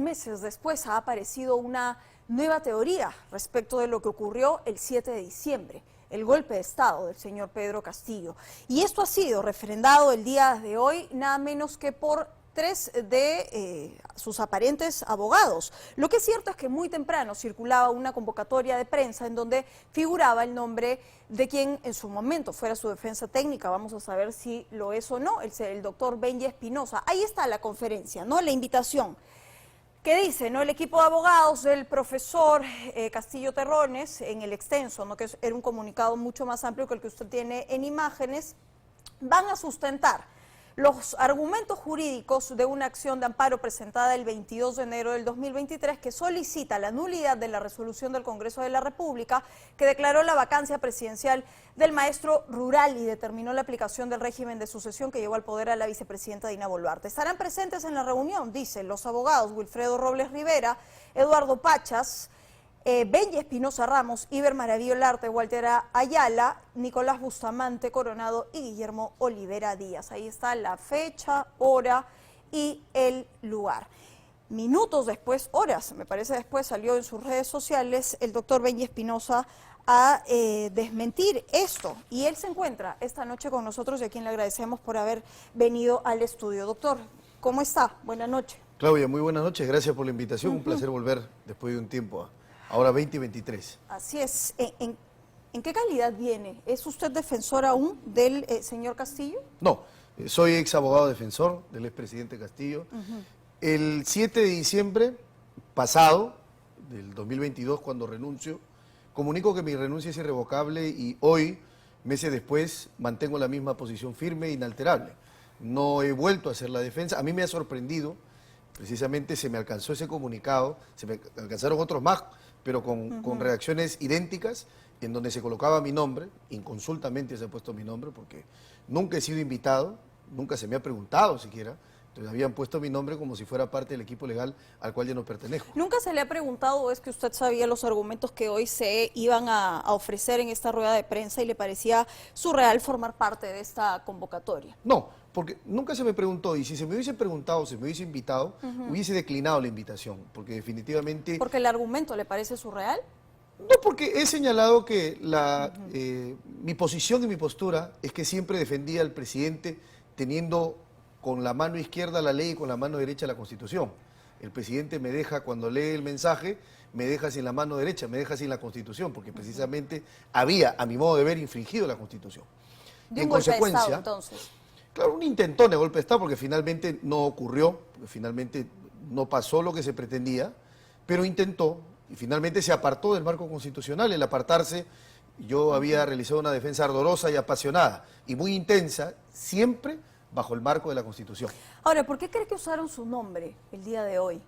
meses después ha aparecido una nueva teoría respecto de lo que ocurrió el 7 de diciembre, el golpe de Estado del señor Pedro Castillo. Y esto ha sido refrendado el día de hoy, nada menos que por 3 de sus aparentes abogados. Lo que es cierto es que muy temprano circulaba una convocatoria de prensa en donde figuraba el nombre de quien en su momento fuera su defensa técnica. Vamos a saber si lo es o no, el doctor Benji Espinosa. Ahí está la conferencia, ¿no? La invitación. ¿Qué dice, no? El equipo de abogados del profesor Castillo Terrones, en el extenso, ¿no? Que era un comunicado mucho más amplio que el que usted tiene en imágenes, van a sustentar los argumentos jurídicos de una acción de amparo presentada el 22 de enero del 2023 que solicita la nulidad de la resolución del Congreso de la República que declaró la vacancia presidencial del maestro rural y determinó la aplicación del régimen de sucesión que llevó al poder a la vicepresidenta Dina Boluarte. Estarán presentes en la reunión, dicen los abogados Wilfredo Robles Rivera, Eduardo Pachas, Benji Espinosa Ramos, Iber Maravillo Larte, Walter Ayala, Nicolás Bustamante Coronado y Guillermo Olivera Díaz. Ahí está la fecha, hora y el lugar. Minutos después, horas, me parece después, salió en sus redes sociales el doctor Benji Espinosa a desmentir esto. Y él se encuentra esta noche con nosotros y a quien le agradecemos por haber venido al estudio. Doctor, ¿cómo está? Buenas noches. Claudia, muy buenas noches, gracias por la invitación. Un placer volver después de un tiempo ahora 2023. Así es. ¿En qué calidad viene? ¿Es usted defensor aún del señor Castillo? No, soy ex abogado defensor del expresidente Castillo. El 7 de diciembre pasado, del 2022, cuando renuncio, comunico que mi renuncia es irrevocable y hoy, meses después, mantengo la misma posición firme e inalterable. No he vuelto a hacer la defensa. A mí me ha sorprendido, precisamente se me alcanzó ese comunicado, se me alcanzaron otros más, pero con reacciones idénticas, en donde se colocaba mi nombre, inconsultamente se ha puesto mi nombre, porque nunca he sido invitado, nunca se me ha preguntado siquiera, entonces habían puesto mi nombre como si fuera parte del equipo legal al cual yo no pertenezco. ¿Nunca se le ha preguntado, es que usted sabía los argumentos que hoy se iban a ofrecer en esta rueda de prensa y le parecía surreal formar parte de esta convocatoria? No, porque nunca se me preguntó, y si se me hubiese preguntado, se me hubiese invitado, hubiese declinado la invitación, porque definitivamente... ¿Porque el argumento le parece surreal? No, porque he señalado que mi posición y mi postura es que siempre defendía al presidente teniendo con la mano izquierda la ley y con la mano derecha la Constitución. El presidente me deja, cuando lee el mensaje, me deja sin la mano derecha, me deja sin la Constitución, porque precisamente había, a mi modo de ver, infringido la Constitución. ¿De un golpe de Estado, entonces? Claro, un intentón de golpe de Estado, porque finalmente no ocurrió, porque finalmente no pasó lo que se pretendía, pero intentó, y finalmente se apartó del marco constitucional. El apartarse, yo había realizado una defensa ardorosa y apasionada, y muy intensa, siempre bajo el marco de la Constitución. Ahora, ¿por qué cree que usaron su nombre el día de hoy?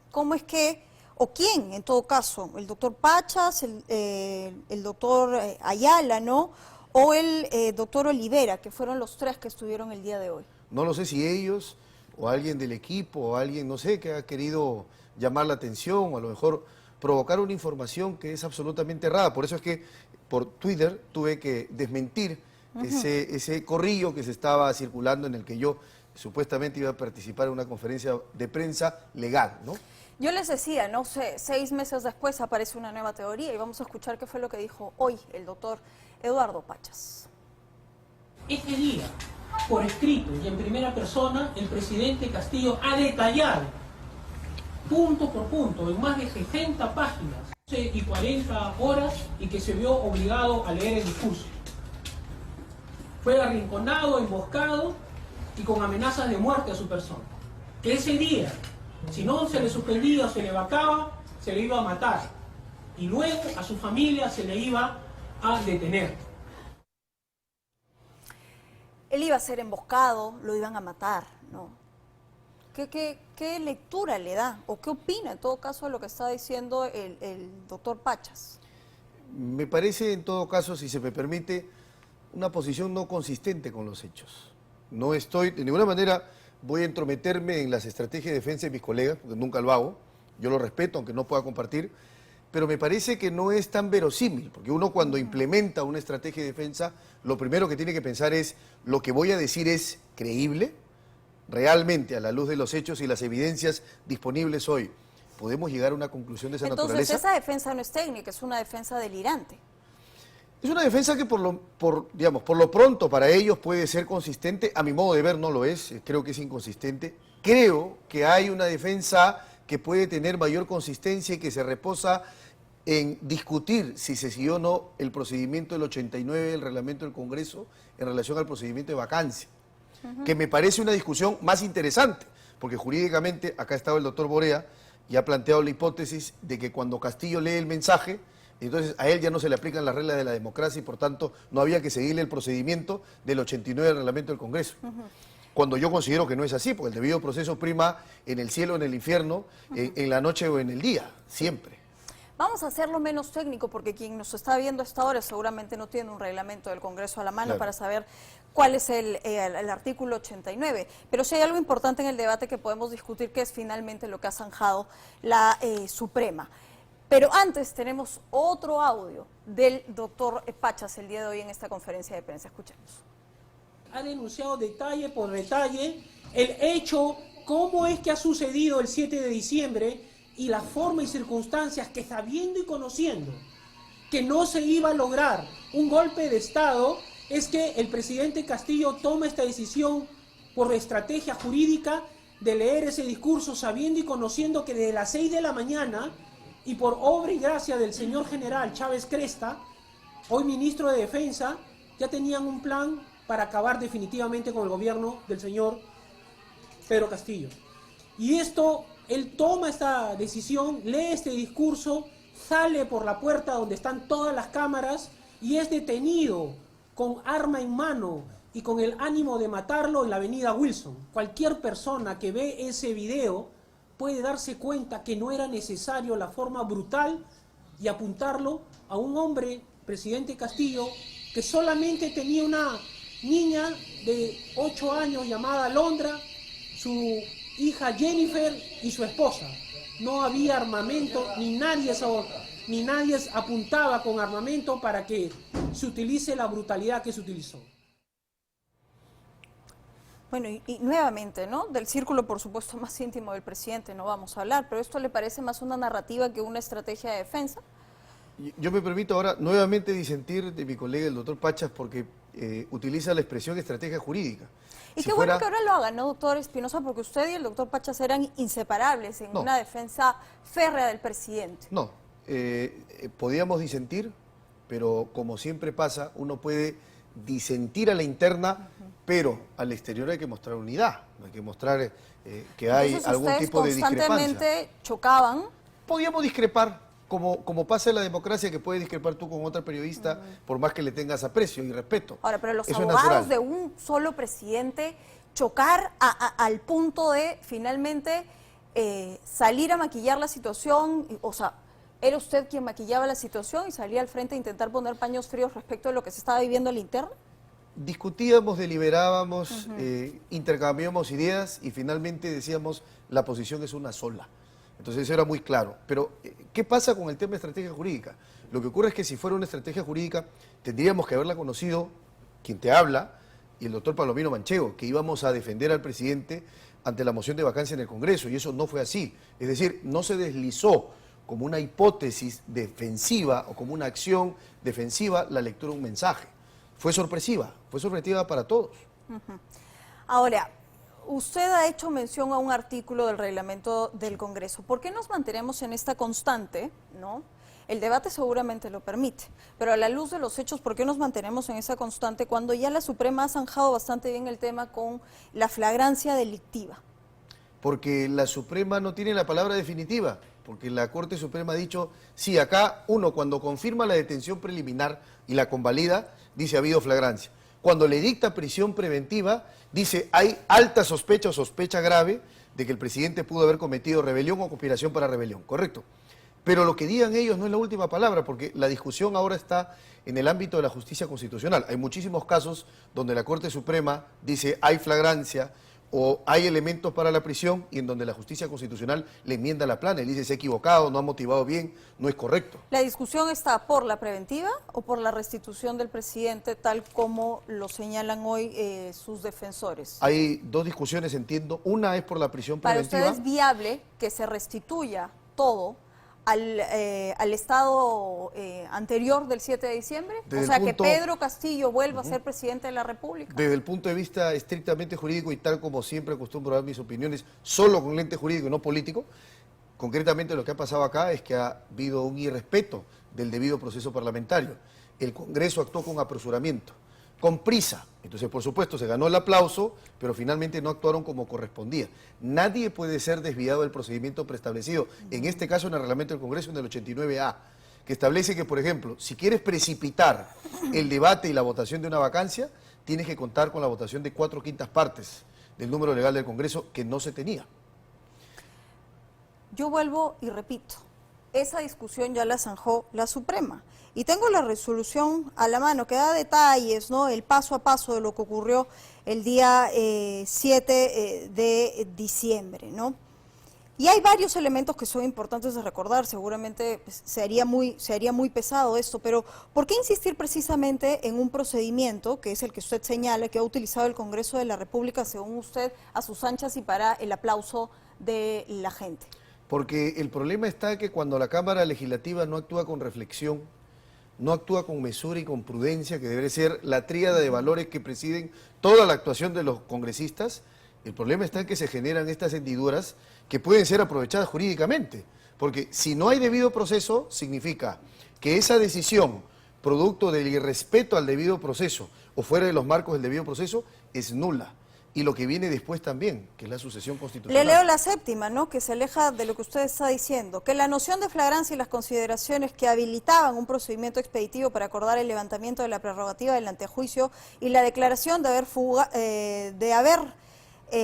¿Cómo es que, o quién en todo caso? ¿El doctor Pachas, el doctor Ayala, no? ¿O el doctor Olivera, que fueron los 3 que estuvieron el día de hoy? No lo sé si ellos, o alguien del equipo, o alguien, no sé, que ha querido llamar la atención, o a lo mejor provocar una información que es absolutamente errada. Por eso es que por Twitter tuve que desmentir ese corrillo que se estaba circulando en el que yo supuestamente iba a participar en una conferencia de prensa legal, ¿no? Yo les decía, no sé, 6 meses después aparece una nueva teoría y vamos a escuchar qué fue lo que dijo hoy el doctor Eduardo Pachas. Este día, por escrito y en primera persona, el presidente Castillo ha detallado, punto por punto, en más de 60 páginas, 12 y 40 horas, y que se vio obligado a leer el discurso. Fue arrinconado, emboscado y con amenazas de muerte a su persona. Que ese día, si no se le suspendía o se le vacaba, se le iba a matar. Y luego a su familia se le iba a detener. Él iba a ser emboscado, lo iban a matar, ¿no? ¿Qué lectura le da o qué opina en todo caso de lo que está diciendo el doctor Pachas? Me parece en todo caso, si se me permite, una posición no consistente con los hechos. No estoy, de ninguna manera voy a entrometerme en las estrategias de defensa de mis colegas, porque nunca lo hago, yo lo respeto, aunque no pueda compartir, pero me parece que no es tan verosímil, porque uno cuando implementa una estrategia de defensa, lo primero que tiene que pensar es, ¿lo que voy a decir es creíble? Realmente, a la luz de los hechos y las evidencias disponibles hoy, podemos llegar a una conclusión de esa Entonces, naturaleza. esa defensa no es técnica, es una defensa delirante. Es una defensa que digamos, por lo pronto para ellos puede ser consistente. A mi modo de ver no lo es, creo que es inconsistente. Creo que hay una defensa que puede tener mayor consistencia y que se reposa en discutir si se siguió o no el procedimiento del 89 del reglamento del Congreso en relación al procedimiento de vacancia, que me parece una discusión más interesante, porque jurídicamente, acá ha estado el doctor Borea y ha planteado la hipótesis de que cuando Castillo lee el mensaje, entonces a él ya no se le aplican las reglas de la democracia y por tanto no había que seguirle el procedimiento del 89 del reglamento del Congreso. Cuando yo considero que no es así, porque el debido proceso prima en el cielo, en el infierno, en la noche o en el día, siempre. Vamos a hacerlo menos técnico porque quien nos está viendo a esta hora seguramente no tiene un reglamento del Congreso a la mano para saber cuál es el artículo 89. Pero sí hay algo importante en el debate que podemos discutir, que es finalmente lo que ha zanjado la Suprema. Pero antes tenemos otro audio del doctor Pachas el día de hoy en esta conferencia de prensa. Escuchemos. Ha denunciado detalle por detalle el hecho, cómo es que ha sucedido el 7 de diciembre y la forma y circunstancias que, sabiendo y conociendo que no se iba a lograr un golpe de Estado, es que el presidente Castillo toma esta decisión por estrategia jurídica de leer ese discurso sabiendo y conociendo que desde las 6 de la mañana y por obra y gracia del señor general Chávez Cresta, hoy ministro de Defensa, ya tenían un plan para acabar definitivamente con el gobierno del señor Pedro Castillo. Y esto, él toma esta decisión, lee este discurso, sale por la puerta donde están todas las cámaras y es detenido con arma en mano y con el ánimo de matarlo en la avenida Wilson. Cualquier persona que ve ese video puede darse cuenta que no era necesario la forma brutal y apuntarlo a un hombre, presidente Castillo, que solamente tenía una niña de 8 años llamada Londra, su hija Jennifer y su esposa. No había armamento, ni nadie apuntaba con armamento para que se utilice la brutalidad que se utilizó. Bueno, y nuevamente, ¿no? Del círculo, por supuesto, más íntimo del presidente no vamos a hablar, pero ¿esto le parece más una narrativa que una estrategia de defensa? Yo me permito ahora nuevamente disentir de mi colega el doctor Pachas porque utiliza la expresión estrategia jurídica. Y qué bueno que ahora lo haga, ¿no, doctor Espinosa? Porque usted y el doctor Pachas eran inseparables en una defensa férrea del presidente. No, podíamos disentir, pero como siempre pasa, uno puede disentir a la interna, pero al exterior hay que mostrar unidad, hay que mostrar que hay algún tipo de discrepancia. Constantemente chocaban. Podíamos discrepar, como pasa en la democracia, que puedes discrepar tú con otra periodista por más que le tengas aprecio y respeto. Ahora, pero los Eso abogados de un solo presidente chocar al punto de finalmente salir a maquillar la situación, o sea, ¿era usted quien maquillaba la situación y salía al frente a intentar poner paños fríos respecto de lo que se estaba viviendo al interno? Discutíamos, deliberábamos, intercambiábamos ideas y finalmente decíamos la posición es una sola. Entonces eso era muy claro. Pero, ¿qué pasa con el tema de estrategia jurídica? Lo que ocurre es que si fuera una estrategia jurídica, tendríamos que haberla conocido quien te habla y el doctor Palomino Manchego, que íbamos a defender al presidente ante la moción de vacancia en el Congreso, y eso no fue así. Es decir, no se deslizó como una hipótesis defensiva o como una acción defensiva la lectura de un mensaje. Fue sorpresiva para todos. Ahora, usted ha hecho mención a un artículo del reglamento del Congreso. ¿Por qué nos mantenemos en esta constante, no? El debate seguramente lo permite, pero a la luz de los hechos, ¿por qué nos mantenemos en esa constante cuando ya la Suprema ha zanjado bastante bien el tema con la flagrancia delictiva? Porque la Suprema no tiene la palabra definitiva, porque la Corte Suprema ha dicho, sí, acá uno cuando confirma la detención preliminar y la convalida, dice ha habido flagrancia. Cuando le dicta prisión preventiva, dice hay alta sospecha o sospecha grave de que el presidente pudo haber cometido rebelión o conspiración para rebelión, ¿correcto? Pero lo que digan ellos no es la última palabra, porque la discusión ahora está en el ámbito de la justicia constitucional. Hay muchísimos casos donde la Corte Suprema dice hay flagrancia o hay elementos para la prisión y en donde la justicia constitucional le enmienda la plana y dice se ha equivocado, no ha motivado bien, no es correcto. ¿La discusión está por la preventiva o por la restitución del presidente tal como lo señalan hoy sus defensores? Hay dos discusiones, entiendo. Una es por la prisión preventiva. ¿Para usted es viable que se restituya todo al estado anterior del 7 de diciembre? Desde O sea, el que punto- Pedro Castillo vuelva a ser presidente de la República. Desde el punto de vista estrictamente jurídico y tal como siempre acostumbro a dar mis opiniones, solo con lente jurídico y no político, concretamente lo que ha pasado acá es que ha habido un irrespeto del debido proceso parlamentario. El Congreso actuó con apresuramiento, con prisa. Entonces, por supuesto, se ganó el aplauso, pero finalmente no actuaron como correspondía. Nadie puede ser desviado del procedimiento preestablecido, en este caso en el reglamento del Congreso, en el 89A, que establece que, por ejemplo, si quieres precipitar el debate y la votación de una vacancia, tienes que contar con la votación de 4/5 partes del número legal del Congreso, que no se tenía. Yo vuelvo y repito, esa discusión ya la zanjó la Suprema. Y tengo la resolución a la mano que da detalles, ¿no? El paso a paso de lo que ocurrió el día 7 de diciembre, ¿no? Y hay varios elementos que son importantes de recordar, seguramente pues, se haría muy pesado esto, pero ¿por qué insistir precisamente en un procedimiento, que es el que usted señala, que ha utilizado el Congreso de la República, según usted, a sus anchas y para el aplauso de la gente? Porque el problema está que cuando la Cámara Legislativa no actúa con reflexión, no actúa con mesura y con prudencia, que debe ser la tríada de valores que presiden toda la actuación de los congresistas, el problema está en que se generan estas hendiduras que pueden ser aprovechadas jurídicamente. Porque si no hay debido proceso, significa que esa decisión, producto del irrespeto al debido proceso o fuera de los marcos del debido proceso, es nula. Y lo que viene después también, que es la sucesión constitucional. Le leo la séptima, ¿no? Que se aleja de lo que usted está diciendo, que la noción de flagrancia y las consideraciones que habilitaban un procedimiento expeditivo para acordar el levantamiento de la prerrogativa del antejuicio y la declaración de haber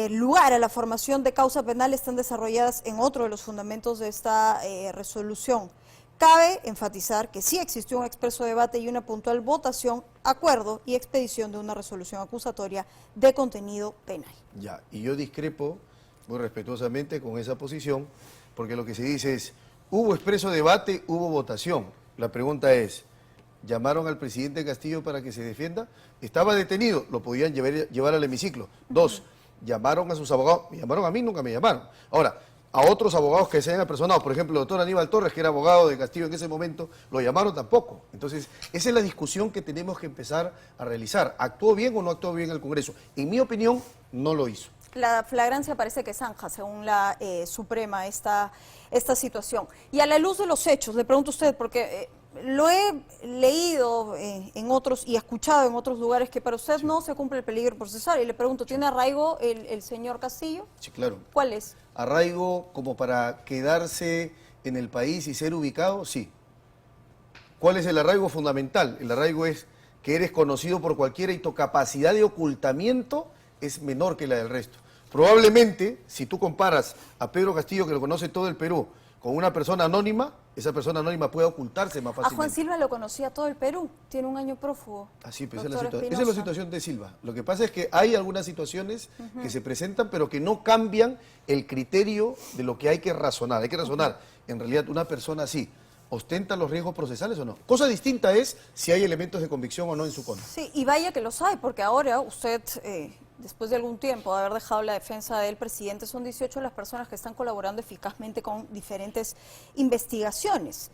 lugar a la formación de causa penal están desarrolladas en otro de los fundamentos de esta resolución. Cabe enfatizar que sí existió un expreso debate y una puntual votación, acuerdo y expedición de una resolución acusatoria de contenido penal. Ya, y yo discrepo muy respetuosamente con esa posición, porque lo que se dice es, hubo expreso debate, hubo votación. La pregunta es, ¿llamaron al presidente Castillo para que se defienda? Estaba detenido, lo podían llevar al hemiciclo. Dos, llamaron a sus abogados, me llamaron a mí, nunca me llamaron. Ahora, a otros abogados que se hayan apersonado, por ejemplo, el doctor Aníbal Torres, que era abogado de Castillo en ese momento, lo llamaron tampoco. Entonces, esa es la discusión que tenemos que empezar a realizar. ¿Actuó bien o no actuó bien el Congreso? En mi opinión, no lo hizo. La flagrancia parece que zanja, según la Suprema, esta situación. Y a la luz de los hechos, le pregunto a usted, porque lo he leído en otros y escuchado en otros lugares, que para usted no se cumple el peligro procesal. Y le pregunto, ¿tiene arraigo el señor Castillo? Sí, claro. ¿Cuál es? Arraigo como para quedarse en el país y ser ubicado, sí. ¿Cuál es el arraigo fundamental? El arraigo es que eres conocido por cualquiera y tu capacidad de ocultamiento es menor que la del resto. Probablemente, si tú comparas a Pedro Castillo, que lo conoce todo el Perú, con una persona anónima, esa persona anónima puede ocultarse más fácilmente. A Juan Silva lo conocía todo el Perú, tiene un año prófugo. Así, pues Doctor esa es la Espinosa. situación de Silva. Lo que pasa es que hay algunas situaciones que se presentan, pero que no cambian el criterio de lo que hay que razonar. Hay que razonar, en realidad, una persona así, ¿ostenta los riesgos procesales o no? Cosa distinta es si hay elementos de convicción o no en su contra. Sí, y vaya que los hay, porque ahora usted, después de algún tiempo de haber dejado la defensa del presidente, son 18 las personas que están colaborando eficazmente con diferentes investigaciones.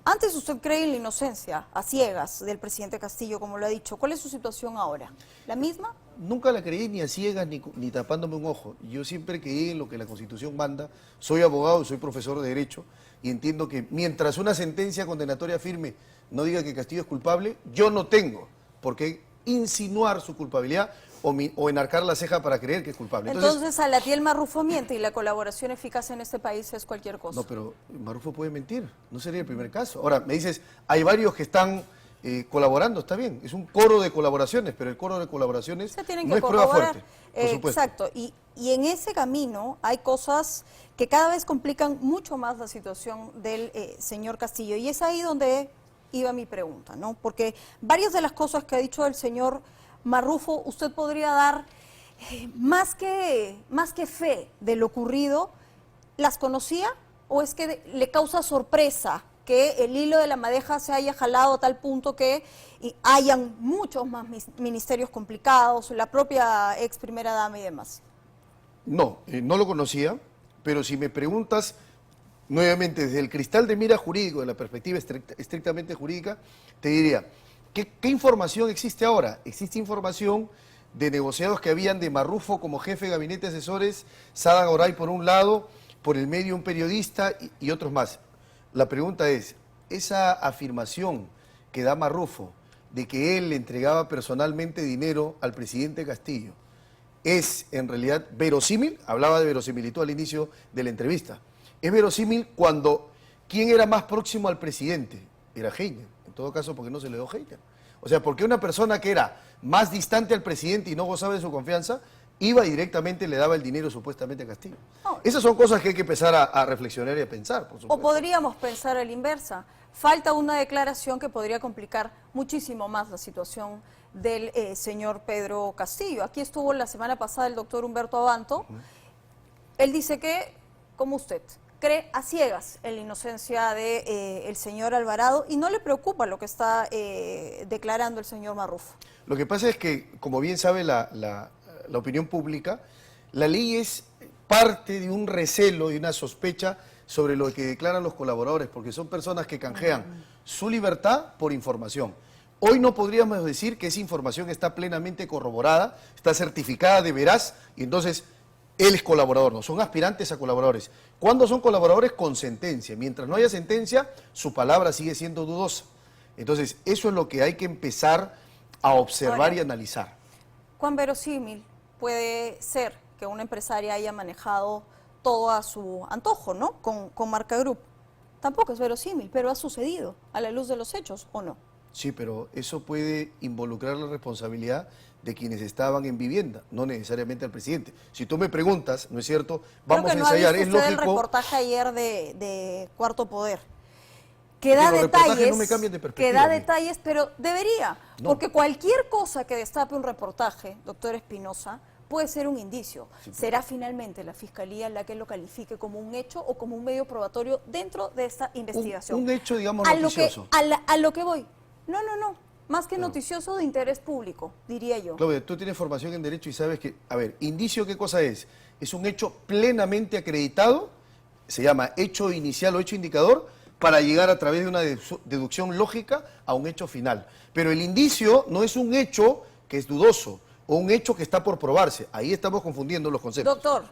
Antes usted cree en la inocencia, a ciegas, del presidente Castillo, como lo ha dicho. ¿Cuál es su situación ahora? ¿La misma? Nunca la creí ni a ciegas ni tapándome un ojo. Yo siempre creí en lo que la Constitución manda. Soy abogado, soy profesor de Derecho y entiendo que mientras una sentencia condenatoria firme no diga que Castillo es culpable, yo no tengo por qué insinuar su culpabilidad o enarcar la ceja para creer que es culpable. Entonces Salatiel Marrufo miente y la colaboración eficaz en este país es cualquier cosa. No, pero Marrufo puede mentir, no sería el primer caso. Ahora, me dices, hay varios que están colaborando, está bien, es un coro de colaboraciones, pero el coro de colaboraciones no es prueba fuerte, por supuesto. Exacto, y en ese camino hay cosas que cada vez complican mucho más la situación del señor Castillo, y es ahí donde iba mi pregunta, ¿no? Porque varias de las cosas que ha dicho el señor Marrufo, usted podría dar más que fe de lo ocurrido. ¿Las conocía o es que le causa sorpresa que el hilo de la madeja se haya jalado a tal punto que hayan muchos más ministerios complicados, la propia ex primera dama y demás? No, no lo conocía, pero si me preguntas nuevamente, desde el cristal de mira jurídico, de la perspectiva estrictamente jurídica, te diría, ¿qué información existe ahora? Existe información de negociados que habían de Marrufo como jefe de gabinete de asesores, Sada Goray por un lado, por el medio un periodista y otros más. La pregunta es, esa afirmación que da Marrufo de que él le entregaba personalmente dinero al presidente Castillo, ¿es en realidad verosímil? Hablaba de verosimilitud al inicio de la entrevista. Es verosímil cuando ¿quién era más próximo al presidente? Era Heiner. En todo caso, ¿por qué no se le dio Heiner? O sea, porque una persona que era más distante al presidente y no gozaba de su confianza, iba directamente y le daba el dinero supuestamente a Castillo. No. Esas son cosas que hay que empezar a reflexionar y a pensar, por supuesto. O podríamos pensar a la inversa. Falta una declaración que podría complicar muchísimo más la situación del señor Pedro Castillo. Aquí estuvo la semana pasada el doctor Humberto Abanto. Él dice que, como usted, cree a ciegas en la inocencia del señor Alvarado y no le preocupa lo que está declarando el señor Marrufo. Lo que pasa es que, como bien sabe la opinión pública, la ley es parte de un recelo y una sospecha sobre lo que declaran los colaboradores, porque son personas que canjean su libertad por información. Hoy no podríamos decir que esa información está plenamente corroborada, está certificada de veraz, y entonces él es colaborador, no, son aspirantes a colaboradores. ¿Cuándo son colaboradores? Con sentencia. Mientras no haya sentencia, su palabra sigue siendo dudosa. Entonces, eso es lo que hay que empezar a observar Ahora, y analizar. ¿Cuán verosímil puede ser que una empresaria haya manejado todo a su antojo, ¿no? Con Marca Group. Tampoco es verosímil, pero ha sucedido a la luz de los hechos, ¿o no? Sí, pero eso puede involucrar la responsabilidad de quienes estaban en vivienda, no necesariamente al presidente. Si tú me preguntas, ¿no es cierto? Vamos a ensayar, es lógico. El reportaje ayer de Cuarto Poder. Que da los detalles, reportajes no me cambian de perspectiva, que da mire. detalles, pero debería, No. porque cualquier cosa que destape un reportaje, doctor Espinosa, puede ser un indicio. Sí, ¿Será finalmente la Fiscalía la que lo califique como un hecho o como un medio probatorio dentro de esta investigación? Un hecho, digamos, a noticioso. a lo que voy. No. Más que noticioso, de interés público, diría yo. Claudia, tú tienes formación en Derecho y sabes que, a ver, indicio, ¿qué cosa es? Es un hecho plenamente acreditado, se llama hecho inicial o hecho indicador, para llegar a través de una deducción lógica a un hecho final. Pero el indicio no es un hecho que es dudoso o un hecho que está por probarse. Ahí estamos confundiendo los conceptos. Doctor,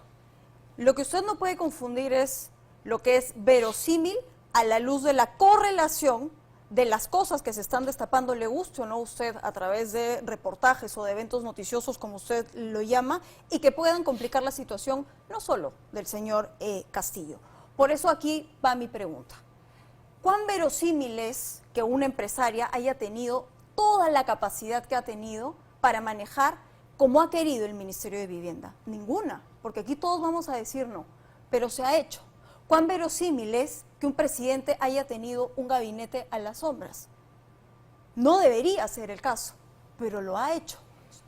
lo que usted no puede confundir es lo que es verosímil a la luz de la correlación de las cosas que se están destapando, le guste o no a usted, a través de reportajes o de eventos noticiosos, como usted lo llama, y que puedan complicar la situación no solo del señor Castillo. Por eso aquí va mi pregunta. ¿Cuán verosímil es que una empresaria haya tenido toda la capacidad que ha tenido para manejar como ha querido el Ministerio de Vivienda? Ninguna, porque aquí todos vamos a decir no, pero se ha hecho. ¿Cuán verosímil es que un presidente haya tenido un gabinete a las sombras? No debería ser el caso, pero lo ha hecho.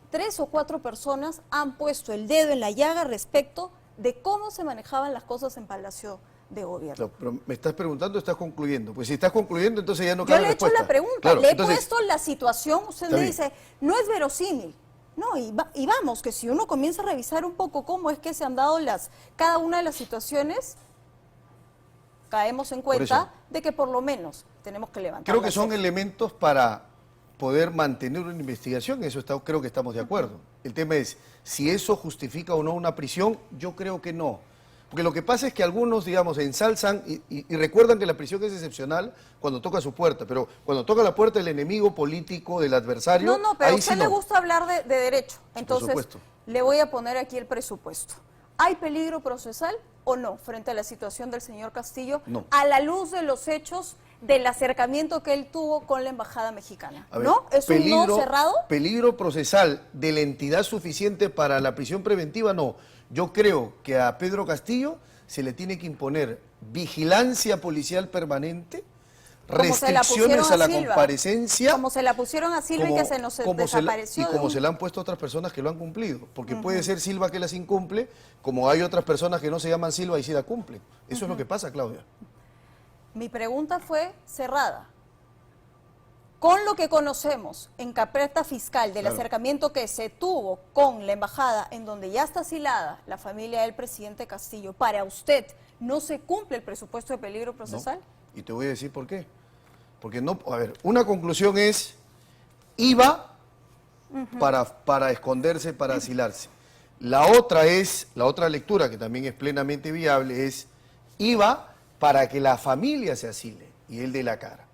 3 o 4 personas han puesto el dedo en la llaga respecto de cómo se manejaban las cosas en Palacio de Gobierno. No, pero me estás preguntando o estás concluyendo. Pues si estás concluyendo, entonces ya no Yo cabe le he hecho respuesta. la pregunta, Claro, le he entonces, puesto la situación, usted Está me bien. dice, no es verosímil. No, y vamos, que si uno comienza a revisar un poco cómo es que se han dado cada una de las situaciones, caemos en cuenta eso. de que por lo menos tenemos que levantar creo que la son ceja. elementos para poder mantener una investigación, eso creo que estamos de acuerdo. El tema es, si eso justifica o no una prisión, yo creo que no. Porque lo que pasa es que algunos, digamos, ensalzan y recuerdan que la prisión es excepcional cuando toca su puerta, pero cuando toca la puerta del enemigo político, del adversario, No, pero a ahí usted sí le no. gusta hablar de derecho, entonces supuesto. le voy a poner aquí el presupuesto. ¿Hay peligro procesal o no frente a la situación del señor Castillo No. a la luz de los hechos del acercamiento que él tuvo con la embajada mexicana? A ver, ¿No? ¿Es un no cerrado? Peligro procesal de la entidad suficiente para la prisión preventiva, no. Yo creo que a Pedro Castillo se le tiene que imponer vigilancia policial permanente, Como se la pusieron restricciones a la Silva. comparecencia. Como se la pusieron a Silva y que se nos desapareció. Y de como un- se la han puesto otras personas que lo han cumplido. Porque puede ser Silva que las incumple, como hay otras personas que no se llaman Silva y sí la cumplen. Eso es lo que pasa, Claudia. Mi pregunta fue cerrada. Con lo que conocemos en carpeta fiscal del Claro. acercamiento que se tuvo con la embajada, en donde ya está asilada la familia del presidente Castillo, para usted, ¿no se cumple el presupuesto de peligro procesal? No. Y te voy a decir por qué. Porque no, a ver, una conclusión es, iba para esconderse, para asilarse. La otra lectura, que también es plenamente viable, es, iba para que la familia se asile y él dé la cara.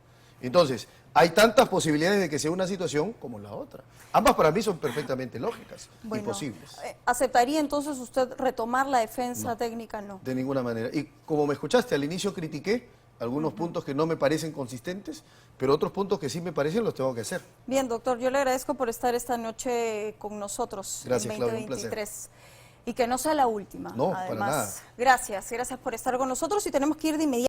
Entonces, hay tantas posibilidades de que sea una situación como la otra. Ambas para mí son perfectamente lógicas y Bueno, posibles. ¿aceptaría entonces usted retomar la defensa No. técnica? No. De ninguna manera. Y como me escuchaste, al inicio critiqué algunos puntos que no me parecen consistentes, pero otros puntos que sí me parecen los tengo que hacer. Bien, doctor, yo le agradezco por estar esta noche con nosotros Gracias, en Claudia, un 2023. Y que no sea la última. No, para además. nada. Gracias por estar con nosotros y tenemos que ir de inmediato.